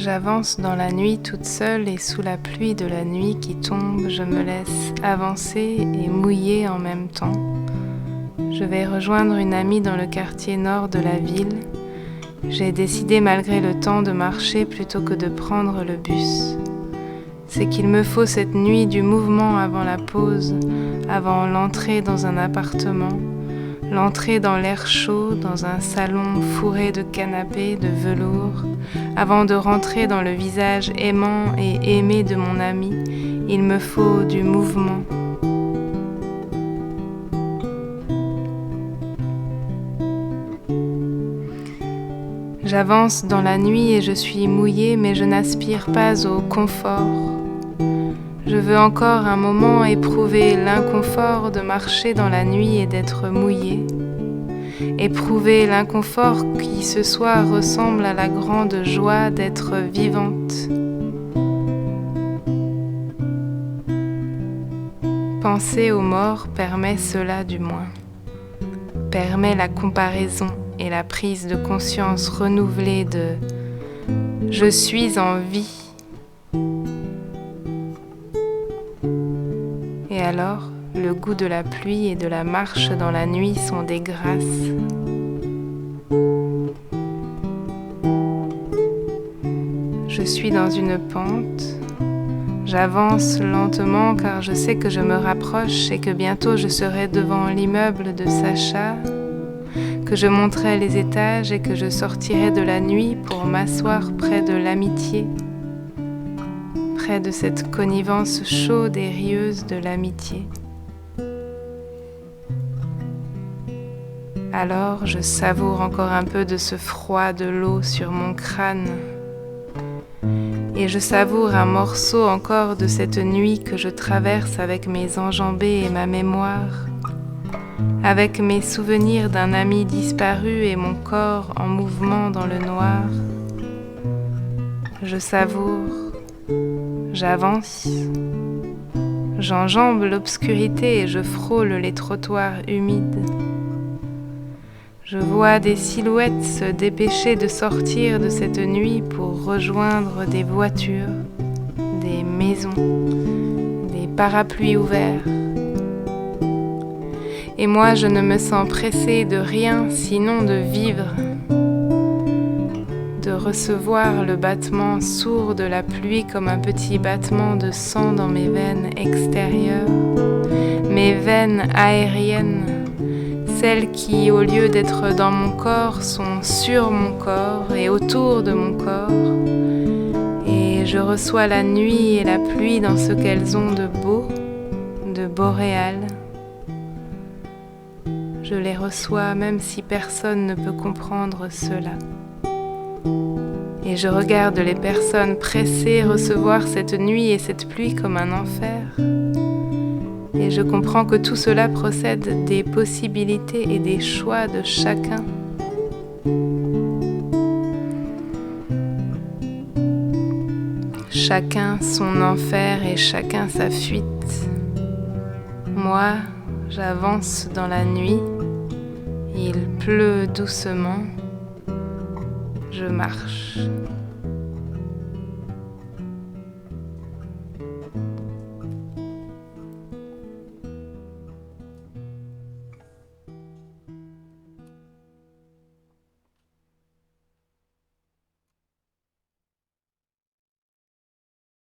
J'avance dans la nuit toute seule et sous la pluie de la nuit qui tombe, je me laisse avancer et mouiller en même temps. Je vais rejoindre une amie dans le quartier nord de la ville. J'ai décidé malgré le temps de marcher plutôt que de prendre le bus. C'est qu'il me faut cette nuit du mouvement avant la pause, avant l'entrée dans un appartement, l'entrée dans l'air chaud, dans un salon fourré de canapés, de velours, avant de rentrer dans le visage aimant et aimé de mon ami. Il me faut du mouvement. J'avance dans la nuit et je suis mouillée, mais je n'aspire pas au confort. Je veux encore un moment éprouver l'inconfort de marcher dans la nuit et d'être mouillée. Éprouver l'inconfort qui ce soir ressemble à la grande joie d'être vivante. Penser aux morts permet cela du moins. Permet la comparaison et la prise de conscience renouvelée de « je suis en vie ». Et alors, le goût de la pluie et de la marche dans la nuit sont des grâces. Je suis dans une pente. J'avance lentement car je sais que je me rapproche et que bientôt je serai devant l'immeuble de Sacha, que je monterai les étages et que je sortirai de la nuit pour m'asseoir près de l'amitié. Près de cette connivence chaude et rieuse de l'amitié. Alors je savoure encore un peu de ce froid de l'eau sur mon crâne et je savoure un morceau encore de cette nuit que je traverse avec mes enjambées et ma mémoire, avec mes souvenirs d'un ami disparu et mon corps en mouvement dans le noir. Je savoure. J'avance, j'enjambe l'obscurité et je frôle les trottoirs humides. Je vois des silhouettes se dépêcher de sortir de cette nuit pour rejoindre des voitures, des maisons, des parapluies ouverts. Et moi, je ne me sens pressée de rien sinon de vivre, de recevoir le battement sourd de la pluie comme un petit battement de sang dans mes veines extérieures, mes veines aériennes, celles qui, au lieu d'être dans mon corps, sont sur mon corps et autour de mon corps. Et je reçois la nuit et la pluie dans ce qu'elles ont de beau, de boréal. Je les reçois même si personne ne peut comprendre cela. Et je regarde les personnes pressées recevoir cette nuit et cette pluie comme un enfer. Et je comprends que tout cela procède des possibilités et des choix de chacun. Chacun son enfer et chacun sa fuite. Moi, j'avance dans la nuit. Il pleut doucement. Je marche.